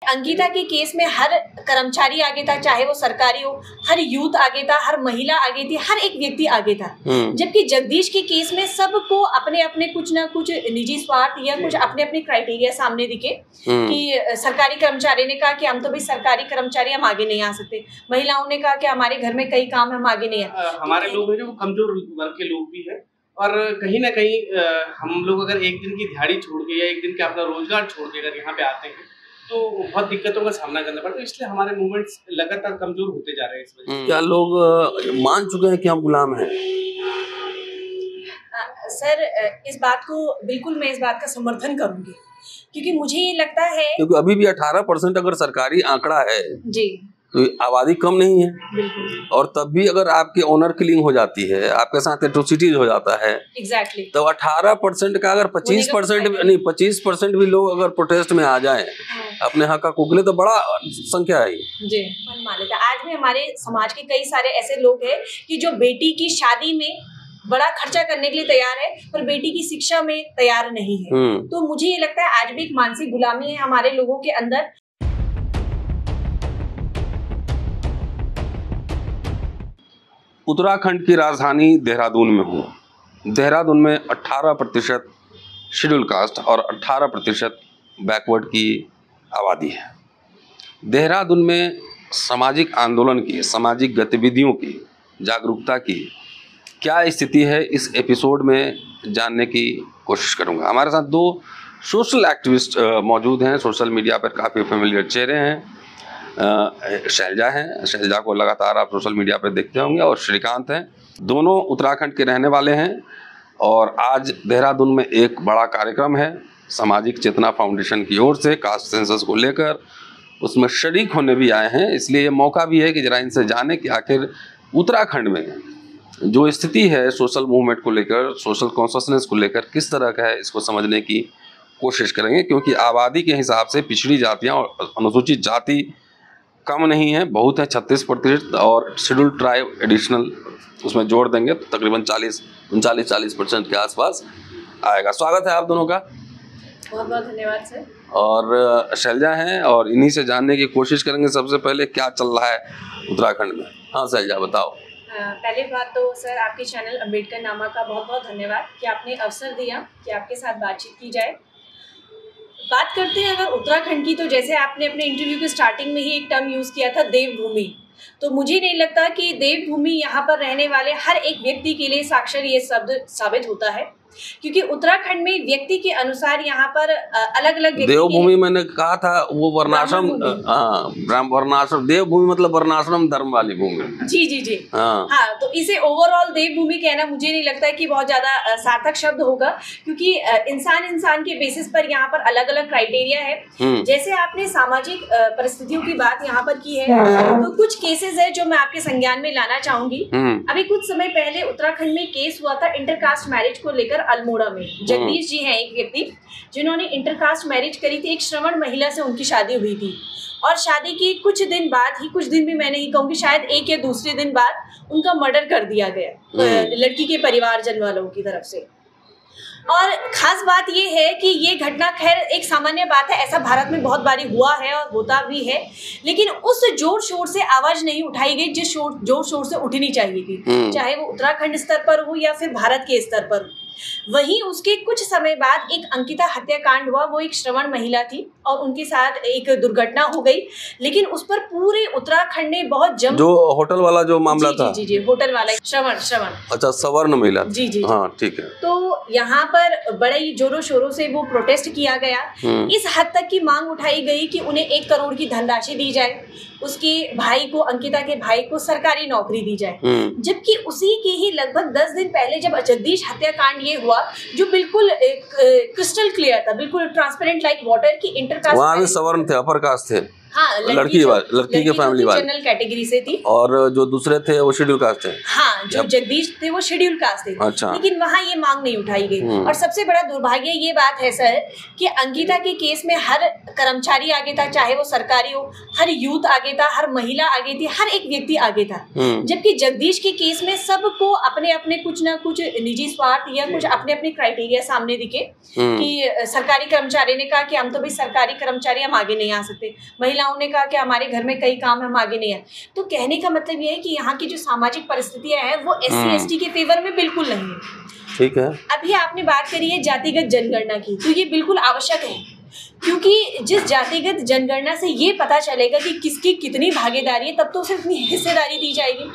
अंकिता के केस में हर कर्मचारी आगे था, चाहे वो सरकारी हो, हर यूथ आगे था, हर महिला आगे थी, हर एक व्यक्ति आगे था। जबकि जगदीश के केस में सबको अपने अपने कुछ ना कुछ निजी स्वार्थ या कुछ अपने अपने क्राइटेरिया सामने दिखे कि सरकारी कर्मचारी ने कहा कि हम तो भाई सरकारी कर्मचारी, हम आगे नहीं आ सकते। महिलाओं ने कहा कि हमारे घर में कई काम, हम आगे नहीं आ। हमारे लोग हैं जो कमजोर वर्ग के लोग भी है, और कहीं ना कहीं हम लोग अगर एक दिन की दिहाड़ी छोड़ के या एक दिन का अपना रोजगार छोड़ के अगर यहाँ पे आते हैं तो बहुत दिक्कतों का सामना करना पड़ता है। इसलिए हमारे मूवमेंट्स लगातार कमजोर होते जा रहे हैं इस वजह से। क्या लोग मान चुके हैं कि हम गुलाम हैं? सर, इस बात को बिल्कुल मैं इस बात का समर्थन करूंगी, क्योंकि मुझे ये लगता है क्योंकि अभी भी 18% अगर सरकारी आंकड़ा है जी, तो आबादी कम नहीं है। बिल्कुल। और तब भी अगर आपकी ऑनर किलिंग हो जाती है, आपके साथ एट्रोसिटीज हो जाता है, एग्जैक्टली, तो 18% का अगर 25% नहीं 25% भी लोग अगर प्रोटेस्ट में आ जाएं अपने हक का कुकले, तो बड़ा संख्या है जी। मन मान लेता आज भी हमारे समाज के कई सारे ऐसे लोग हैं कि जो बेटी की शादी में बड़ा खर्चा करने के लिए तैयार है, पर बेटी की शिक्षा में तैयार नहीं है। तो मुझे ये लगता है आज भी एक मानसिक गुलामी है हमारे लोगों के अंदर। उत्तराखंड की राजधानी देहरादून में हूँ। देहरादून में 18% शेड्यूल कास्ट और 18% बैकवर्ड की आबादी है। देहरादून में सामाजिक आंदोलन की, सामाजिक गतिविधियों की, जागरूकता की क्या स्थिति है, इस एपिसोड में जानने की कोशिश करूँगा। हमारे साथ दो सोशल एक्टिविस्ट मौजूद हैं, सोशल मीडिया पर काफ़ी फेमिलियर चेहरे हैं। शैलजा हैं, शैलजा को लगातार आप सोशल मीडिया पर देखते होंगे, और श्रीकांत हैं। दोनों उत्तराखंड के रहने वाले हैं और आज देहरादून में एक बड़ा कार्यक्रम है सामाजिक चेतना फाउंडेशन की ओर से कास्ट सेंसस को लेकर, उसमें शरीक होने भी आए हैं। इसलिए ये मौका भी है कि जरा इनसे जाने कि आखिर उत्तराखंड में जो स्थिति है सोशल मूवमेंट को लेकर, सोशल कॉन्शसनेस को लेकर किस तरह का है, इसको समझने की कोशिश करेंगे। क्योंकि आबादी के हिसाब से पिछड़ी जातियाँ और अनुसूचित जाति कम नहीं है, बहुत है, 36%, और शेड्यूल ट्राइब एडिशनल उसमें जोड़ देंगे तो तकरीबन 39-40% के आसपास आएगा। स्वागत है आप दोनों का। बहुत बहुत धन्यवाद सर। और शैलजा हैं और इन्हीं से जानने की कोशिश करेंगे सबसे पहले क्या चल रहा है उत्तराखंड में। हाँ शैलजा बताओ। पहले बात तो सर आपके चैनल अम्बेडकर नामा का बहुत बहुत धन्यवाद कि आपने अवसर दिया कि आपके साथ बातचीत की जाए। बात करते हैं अगर उत्तराखंड की, तो जैसे आपने अपने इंटरव्यू के स्टार्टिंग में ही एक टर्म यूज़ किया था देवभूमि, तो मुझे नहीं लगता कि देवभूमि यहाँ पर रहने वाले हर एक व्यक्ति के लिए साक्षर ये शब्द साबित होता है, क्योंकि उत्तराखंड में व्यक्ति के अनुसार यहाँ पर अलग अलग देवभूमि मैंने कहा था वो वर्णाश्रम, वर्णाश्रम, देवभूमि मतलब वर्णाश्रम धर्म वाली भूमि। जी जी जी हाँ, तो इसे ओवरऑल देवभूमि कहना मुझे नहीं लगता है कि बहुत ज्यादा सार्थक शब्द होगा, क्योंकि इंसान के बेसिस पर यहाँ पर अलग अलग क्राइटेरिया है। जैसे आपने सामाजिक परिस्थितियों की बात यहाँ पर की है, तो कुछ केसेस है जो मैं आपके संज्ञान में लाना चाहूंगी। अभी कुछ समय पहले उत्तराखंड में केस हुआ था इंटरकास्ट मैरिज को लेकर अल्मोड़ा में। जगदीश जी हैं एक व्यक्ति जिन्होंने इंटरकास्ट मैरिज करी थी, एक श्रवण महिला से उनकी शादी हुई थी, और शादी के कुछ दिन बाद ही, कुछ दिन भी मैं नहीं कहूँगी, शायद एक या दूसरे दिन बाद उनका मर्डर कर दिया गया लड़की के परिवारजन वालों की तरफ से। और खास बात ये है कि ये घटना खैर एक सामान्य बात है, ऐसा भारत में बहुत बारी हुआ है और होता भी है, लेकिन उस जोर शोर से आवाज नहीं उठाई गई जिस जोर शोर से उठनी चाहिए थी, चाहे वो उत्तराखंड स्तर पर हो या फिर भारत के स्तर पर। वहीं उसके कुछ समय बाद एक अंकिता हत्याकांड हुआ। वो एक श्रवण महिला थी और उनके साथ एक दुर्घटना हो गई, लेकिन उस पर पूरे उत्तराखंड ने बहुत जो होटल वाला जो मामला था, जी होटल वाला श्रवण अच्छा सवर्ण महिला, जी हाँ ठीक है। तो यहाँ पर बड़े ही जोरों शोरों से वो प्रोटेस्ट किया गया। इस हद तक की मांग उठाई गई कि उन्हें 1 करोड़ की धनराशि दी जाए, उसके भाई को, अंकिता के भाई को सरकारी नौकरी दी जाए। जबकि उसी के ही लगभग 10 दिन पहले जब जगदीश हत्याकांड ये हुआ, जो बिल्कुल क्रिस्टल क्लियर था, बिल्कुल ट्रांसपेरेंट लाइक वाटर की इंटरकास्ट, वहाँ भी सवर्ण थे, अपर कास्ट थे। हाँ, लड़की के फैमिली वाले जनरल कैटेगरी से थी, और जो दूसरे थे वो शेड्यूल कास्ट थे। हाँ, जो जगदीश थे वो शेड्यूल कास्ट थे। अच्छा। लेकिन वहाँ ये मांग नहीं उठाई गई। और सबसे बड़ा दुर्भाग्य ये बात है सर कि अंकिता के केस में हर कर्मचारी आगे था, चाहे वो सरकारी हो, हर यूथ आगे था, हर महिला आगे थी, हर एक व्यक्ति आगे था। जबकि जगदीश के केस में सबको अपने अपने कुछ ना कुछ निजी स्वार्थ या कुछ अपने अपने क्राइटेरिया सामने दिखे कि सरकारी कर्मचारी ने कहा कि हम तो भाई सरकारी कर्मचारी, हम आगे नहीं आ सकते। महिलाओं ने कहा कि हमारे घर में कई काम, हम आगे नहीं आए। तो कहने का मतलब ये है कि यहाँ की जो सामाजिक परिस्थितियां हैं वो SC/ST के फेवर में बिल्कुल नहीं है। ठीक है। अभी आपने बात करी है जातिगत जनगणना की, तो ये बिल्कुल आवश्यक है, क्योंकि जिस जातिगत जनगणना से ये पता चलेगा कि किसकी कितनी भागीदारी है, तब तो उसे उतनी हिस्सेदारी दी जाएगी।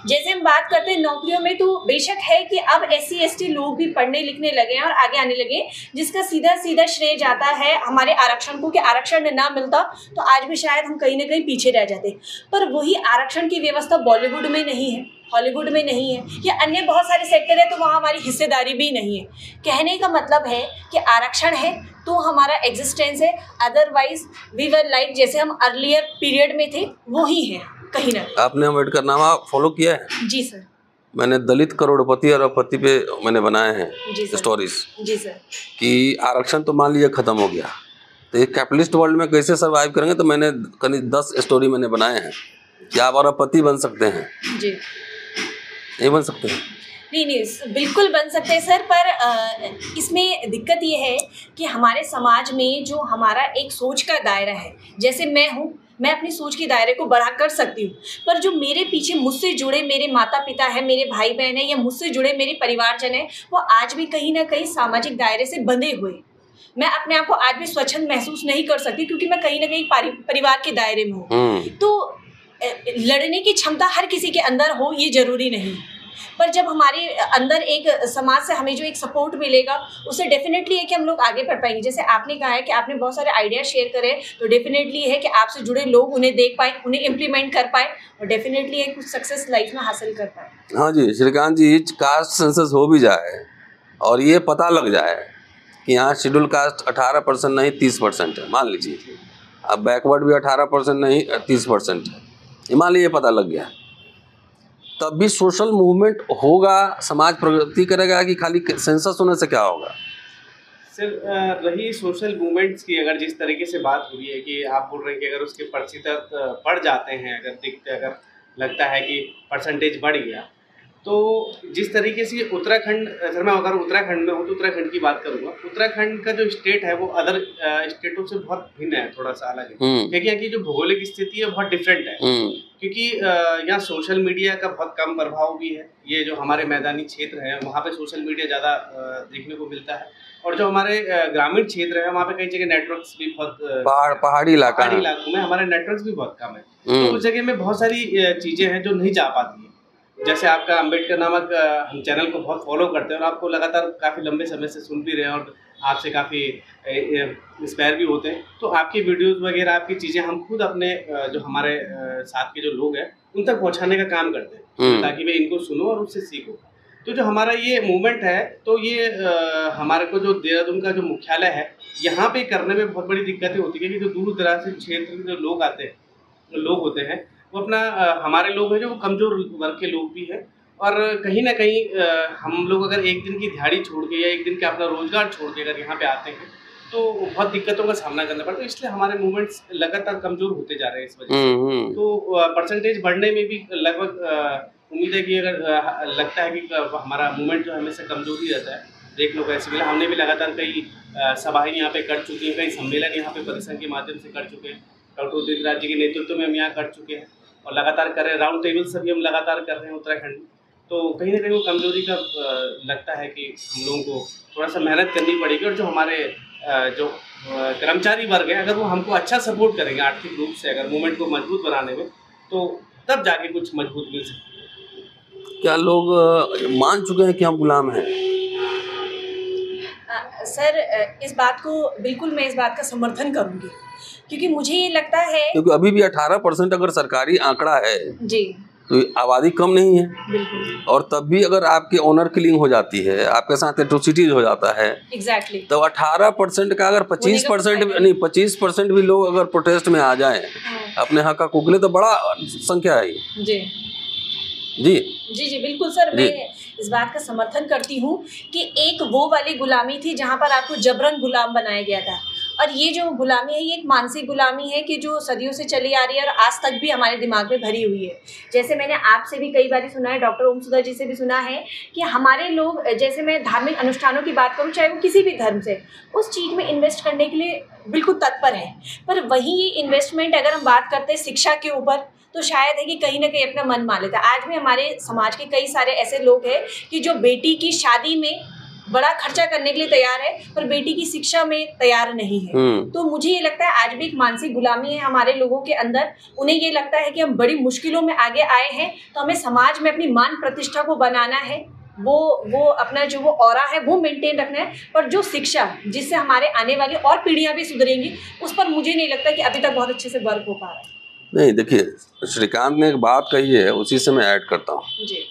जैसे हम बात करते हैं नौकरियों में, तो बेशक है कि अब SC/ST लोग भी पढ़ने लिखने लगे हैं और आगे आने लगे, जिसका सीधा सीधा श्रेय जाता है हमारे आरक्षण को, कि आरक्षण ना मिलता तो आज भी शायद हम कहीं ना कहीं पीछे रह जाते। पर वही आरक्षण की व्यवस्था बॉलीवुड में नहीं है, हॉलीवुड में नहीं है, या अन्य बहुत सारे सेक्टर है तो वहाँ हमारी हिस्सेदारी भी नहीं है। कहने का मतलब है कि आरक्षण है तो हमारा एग्जिस्टेंस है, अदरवाइज वी वर लाइक जैसे हम अर्लियर पीरियड में थे वो ही है कहीं ना। आपने अम्बेडकरनामा फॉलो किया है? जी सर। मैंने दलित करोड़पति और अरबपति पे मैंने बनाए हैं स्टोरीज। जी सर। कि आरक्षण तो मान लिया खत्म हो गया, तो एक कैपिटलिस्ट वर्ल्ड में कैसे सर्वाइव करेंगे, तो मैंने करीब 10 स्टोरी मैंने बनाए हैं कि आप अरबपति बन सकते हैं। जी। नहीं बन सकते? नहीं, बिल्कुल बन सकते हैं सर, पर इसमें दिक्कत ये है कि हमारे समाज में जो हमारा एक सोच का दायरा है, जैसे मैं हूँ, मैं अपनी सोच के दायरे को बढ़ा कर सकती हूँ, पर जो मेरे पीछे मुझसे जुड़े मेरे माता पिता हैं, मेरे भाई बहन हैं, या मुझसे जुड़े मेरे परिवारजन हैं, वो आज भी कहीं ना कहीं सामाजिक दायरे से बंधे हुए। मैं अपने आप को आज भी स्वच्छंद महसूस नहीं कर सकती, क्योंकि मैं कहीं ना कहीं परिवार के दायरे में हूँ। तो लड़ने की क्षमता हर किसी के अंदर हो ये जरूरी नहीं, पर जब हमारे अंदर एक समाज से हमें जो एक सपोर्ट मिलेगा, उससे डेफिनेटली है कि हम लोग आगे बढ़ पाएंगे। जैसे आपने कहा है कि आपने बहुत सारे आइडिया शेयर करे, तो डेफिनेटली है कि आपसे जुड़े लोग उन्हें देख पाए, उन्हें इम्प्लीमेंट कर पाए, और डेफिनेटली है कुछ सक्सेस लाइफ में हासिल कर पाए। हाँ जी श्रीकांत जी, कास्ट सेंसस हो भी जाए और ये पता लग जाए कि यहाँ शेड्यूल कास्ट 18% नहीं 30% है, मान लीजिए, अब बैकवर्ड भी 18% नहीं 30% है, मान लीजिए पता लग गया, तब भी सोशल मूवमेंट होगा, समाज प्रगति करेगा, कि खाली सेंसस होने से क्या होगा? सर रही सोशल मूवमेंट्स की, अगर जिस तरीके से बात हो रही है कि आप बोल रहे हैं कि अगर उसके प्रतिशत बढ़ जाते हैं, अगर लगता है कि परसेंटेज बढ़ गया, तो जिस तरीके से उत्तराखंड, सर मैं अगर उत्तराखंड में हूँ तो उत्तराखंड की बात करूँगा, उत्तराखंड का जो स्टेट है वो अदर स्टेटों से बहुत भिन्न है, थोड़ा सा अलग है, क्योंकि यहाँ की जो भौगोलिक स्थिति है बहुत डिफरेंट है। क्योंकि यहाँ सोशल मीडिया का बहुत कम प्रभाव भी है, ये जो हमारे मैदानी क्षेत्र है वहाँ पे सोशल मीडिया ज़्यादा देखने को मिलता है, और जो हमारे ग्रामीण क्षेत्र है वहाँ पे कई जगह नेटवर्क्स भी बहुत पहाड़ी इलाकों में हमारे नेटवर्क्स भी बहुत कम है, तो उस जगह में बहुत सारी चीज़ें हैं जो नहीं जा पाती हैं। जैसे आपका अम्बेडकरनामा हम चैनल को बहुत फॉलो करते हैं और आपको लगातार काफ़ी लंबे समय से सुन भी रहे हैं और आपसे काफ़ी इंस्पायर भी होते हैं, तो आपकी वीडियोस वगैरह, आपकी चीज़ें हम खुद अपने जो हमारे साथ के जो लोग हैं उन तक पहुंचाने का काम करते हैं, ताकि वे इनको सुनो और उससे सीखो। तो जो हमारा ये मूवमेंट है, तो ये हमारे को जो देहरादून का जो मुख्यालय है, यहाँ पे करने में बहुत बड़ी दिक्कतें होती है कि जो दूर दराज से क्षेत्र के जो लोग आते हैं, जो लोग होते हैं, वो अपना हमारे लोग हैं जो कमज़ोर वर्ग के लोग भी हैं, और कहीं ना कहीं हम लोग अगर एक दिन की दिहाड़ी छोड़ के या एक दिन का अपना रोजगार छोड़ के अगर यहाँ पे आते हैं तो बहुत दिक्कतों का सामना करना पड़ता है, इसलिए हमारे मूवमेंट्स लगातार कमज़ोर होते जा रहे हैं इस वजह से। तो परसेंटेज बढ़ने में भी लगभग उम्मीद है कि अगर लगता है कि हमारा मूवमेंट जो हमेशा कमज़ोर ही रहता है, देख लो कैसे मिला, हमने भी लगातार कई सभाएँ यहाँ पे कर चुकी हैं, कई सम्मेलन यहाँ पे परिसंघ के माध्यम से कर चुके हैं, डॉक्टर उदित राज जी के नेतृत्व में हम यहाँ कर चुके हैं और लगातार कर रहे हैं, राउंड टेबल सभी हम लगातार कर रहे हैं उत्तराखंड में। तो कहीं ना कहीं वो कमजोरी का लगता है कि हम लोगों को थोड़ा सा मेहनत करनी पड़ेगी, और जो हमारे जो कर्मचारी वर्ग है अगर वो हमको अच्छा सपोर्ट करेंगे आर्थिक रूप से, अगर मूवमेंट को मजबूत बनाने में, तो तब जाके कुछ मजबूत मिल सकती है। क्या लोग मान चुके हैं कि हम गुलाम हैं? सर इस बात को बिल्कुल मैं इस बात का समर्थन करूंगी, क्योंकि मुझे ये लगता है, क्योंकि अभी भी 18% अगर सरकारी आंकड़ा है जी, तो आबादी कम नहीं है। बिल्कुल। और तब भी अगर आपकी ऑनर किलिंग हो जाती है, आपके साथ एट्रोसिटीज हो जाता है, एग्जैक्टली, तो 18% का अगर 25% नहीं 25% भी लोग अगर प्रोटेस्ट में आ जाएं अपने हक के लिए, तो बड़ा संख्या है। जी जी जी जी बिल्कुल सर, मैं इस बात का समर्थन करती हूँ कि एक वो वाली गुलामी थी जहाँ पर आपको जबरन गुलाम बनाया गया था, और ये जो गुलामी है ये एक मानसिक गुलामी है कि जो सदियों से चली आ रही है और आज तक भी हमारे दिमाग में भरी हुई है। जैसे मैंने आपसे भी कई बार सुना है, डॉक्टर ओम सुधा जी से भी सुना है कि हमारे लोग, जैसे मैं धार्मिक अनुष्ठानों की बात करूँ, चाहे वो किसी भी धर्म से, उस चीज़ में इन्वेस्ट करने के लिए बिल्कुल तत्पर है, पर वही ये इन्वेस्टमेंट अगर हम बात करते हैं शिक्षा के ऊपर, तो शायद है कि कहीं ना कहीं अपना मन मान लेता है। आज भी हमारे समाज के कई सारे ऐसे लोग हैं कि जो बेटी की शादी में बड़ा खर्चा करने के लिए तैयार है, पर बेटी की शिक्षा में तैयार नहीं है। तो मुझे ये लगता है आज भी एक मानसिक गुलामी है हमारे लोगों के अंदर। उन्हें ये लगता है कि हम बड़ी मुश्किलों में आगे आए हैं, तो हमें समाज में अपनी मान प्रतिष्ठा को बनाना है, वो अपना जो वो ऑरा है वो मेंटेन रखना है, पर जो शिक्षा जिससे हमारे आने वाली और पीढ़ियां भी सुधरेंगी, उस पर मुझे नहीं लगता कि अभी तक बहुत अच्छे से वर्क हो पा रहा है। नहीं, देखिए श्रीकांत ने एक बात कही है, उसी से मैं ऐड करता हूँ जी।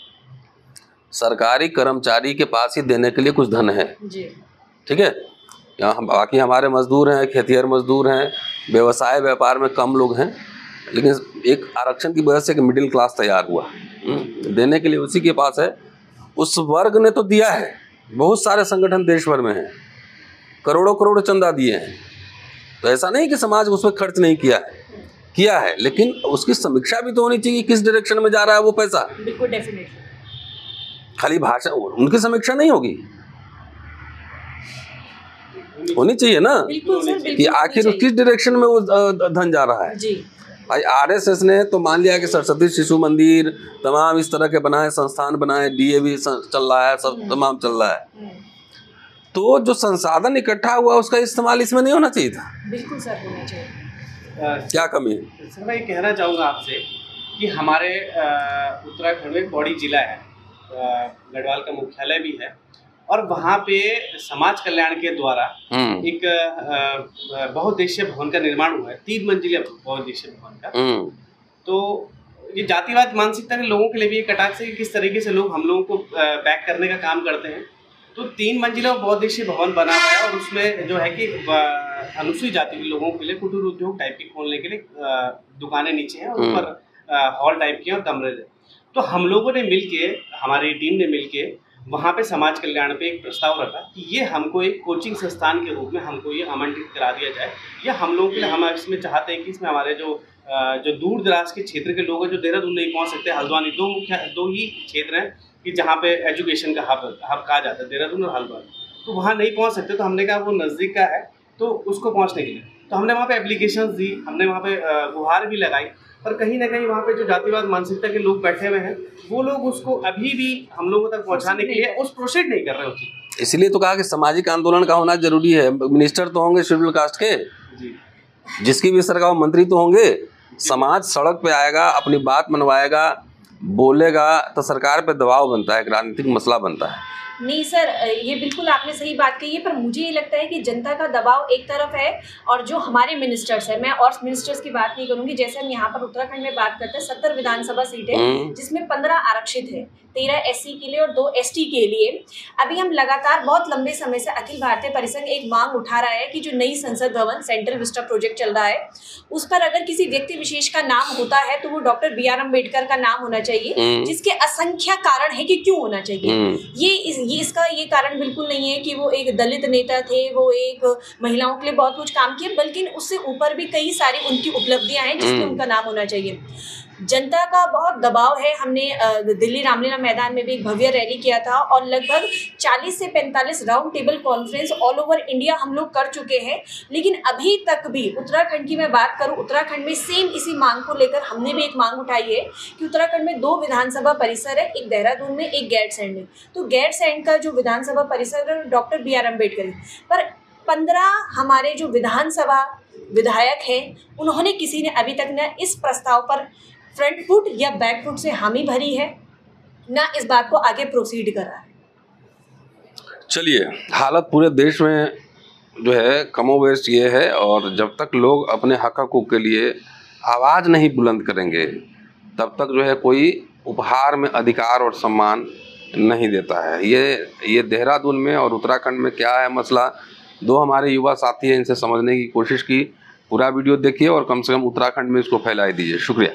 सरकारी कर्मचारी के पास ही देने के लिए कुछ धन है जी, ठीक है। यहाँ बाकी हमारे मजदूर हैं, खेतिहर मजदूर हैं, व्यवसाय व्यापार में कम लोग हैं, लेकिन एक आरक्षण की वजह से एक मिडिल क्लास तैयार हुआ देने के लिए उसी के पास है। उस वर्ग ने तो दिया है, बहुत सारे संगठन देश भर में हैं, करोड़ों करोड़ चंदा दिए हैं, तो ऐसा नहीं कि समाज उसमें खर्च नहीं किया है, लेकिन उसकी समीक्षा भी तो होनी चाहिए किस डायरेक्शन में जा रहा है वो पैसा। बिल्कुल डेफिनेटली, खाली भाषा, उनकी समीक्षा नहीं होगी, होनी चाहिए ना कि आखिर किस डायरेक्शन में वो धन जा रहा है। जी। भाई आरएसएस ने तो मान लिया कि सरस्वती शिशु मंदिर तमाम इस तरह के बनाए, संस्थान बनाए, डीएवी चल रहा है, सब तमाम चल रहा है, तो जो संसाधन इकट्ठा हुआ उसका इस्तेमाल इसमें नहीं होना चाहिए था। बिल्कुल सर, होना चाहिए। क्या कमी है सर? मैं ये कहना चाहूँगा आपसे कि हमारे उत्तराखंड में पौड़ी जिला है, गढ़वाल का मुख्यालय भी है, और वहाँ पे समाज कल्याण के द्वारा एक बहुउद्देशीय भवन का निर्माण हुआ है, 3 मंजिला बहुउद्देशीय भवन का। तो ये जातिवाद मानसिकता के लोगों के लिए भी एक कटाक्ष है कि किस तरीके से लोग हम लोगों को बैक करने का काम करते हैं। तो 3 मंजिला बहुउद्देशीय भवन बना हुआ है, और उसमें जो है कि अनुसूचित जाति के लोगों के लिए कुटीर उद्योग टाइप की खोलने के लिए दुकानें नीचे हैं, और ऊपर हॉल टाइप की और कमरे हैं। तो हम लोगों ने मिलके, हमारी टीम ने मिलके वहाँ पे समाज कल्याण पे एक प्रस्ताव रखा कि ये हमको एक कोचिंग संस्थान के रूप में हमको ये आमंत्रित करा दिया जाए। या हम लोगों के लिए, हम इसमें चाहते हैं कि इसमें हमारे जो दूर दराज के क्षेत्र के लोग हैं, जो देहरादून नहीं पहुँच सकते, हल्द्वानी, 2 ही क्षेत्र हैं कि जहाँ पे एजुकेशन का हब कहा जाता है, देहरादून और हल्द्वानी, तो वहाँ नहीं पहुँच सकते। तो हमने कहा वो नज़दीक का है, तो उसको पहुँचने के लिए तो हमने वहाँ पे एप्लीकेशंस दी, हमने वहाँ पे गुहार भी लगाई, पर कहीं ना कहीं वहाँ पे जो जातिवाद मानसिकता के लोग बैठे हुए हैं, वो लोग उसको अभी भी हम लोगों तक पहुँचाने के लिए उस प्रोसीड नहीं कर रहे उसकी। इसलिए तो कहा कि सामाजिक आंदोलन का होना जरूरी है। मिनिस्टर तो होंगे शेड्यूल कास्ट के, जिसकी भी सरकार मंत्री तो होंगे, समाज सड़क पे आएगा, अपनी बात मनवाएगा, बोलेगा, तो सरकार पे दबाव बनता है, एक राजनीतिक मसला बनता है। नहीं सर, ये बिल्कुल आपने सही बात कही है, पर मुझे ये लगता है कि जनता का दबाव एक तरफ है, और जो हमारे मिनिस्टर्स हैं, मैं और मिनिस्टर्स की बात नहीं करूंगी, जैसे हम यहाँ पर उत्तराखंड में बात करते हैं, 70 विधानसभा सीटें, जिसमें 15 आरक्षित है, 13 एससी के लिए और 2 एसटी के लिए। अभी हम लगातार बहुत लंबे समय से अखिल भारतीय परिसंघ एक मांग उठा रहा है कि जो नई संसद भवन सेंट्रल विस्टा प्रोजेक्ट चल रहा है, उस पर अगर किसी व्यक्ति विशेष का नाम होता है तो वो डॉक्टर BR अम्बेडकर का नाम होना चाहिए, जिसके असंख्य कारण है कि क्यों होना चाहिए। इसका ये कारण बिल्कुल नहीं है कि वो एक दलित नेता थे, वो एक महिलाओं के लिए बहुत कुछ काम किया, बल्कि उससे ऊपर भी कई सारी उनकी उपलब्धियां हैं जिसमें उनका नाम होना चाहिए। जनता का बहुत दबाव है। हमने दिल्ली रामलीला मैदान में भी एक भव्य रैली किया था, और लगभग 40 से 45 round table conference all over India हम लोग कर चुके हैं, लेकिन अभी तक भी उत्तराखंड की मैं बात करूं, उत्तराखंड में सेम इसी मांग को लेकर हमने भी एक मांग उठाई है कि उत्तराखंड में 2 विधानसभा परिसर है, एक देहरादून में, एक गैरसैंण में। तो गैरसैंण का जो विधानसभा परिसर है डॉक्टर BR अम्बेडकर, पर 15 हमारे जो विधानसभा विधायक हैं, उन्होंने किसी ने अभी तक न इस प्रस्ताव पर फ्रंट फुट या बैक फुट से हामी भरी है, ना इस बात को आगे प्रोसीड करा है। चलिए, हालत पूरे देश में जो है कमोबेश ये है, और जब तक लोग अपने हक हकूक़ के लिए आवाज़ नहीं बुलंद करेंगे, तब तक जो है कोई उपहार में अधिकार और सम्मान नहीं देता है। ये देहरादून में और उत्तराखंड में क्या है मसला, दो हमारे युवा साथी हैं, इनसे समझने की कोशिश की। पूरा वीडियो देखिए और कम से कम उत्तराखंड में इसको फैलाई दीजिए। शुक्रिया।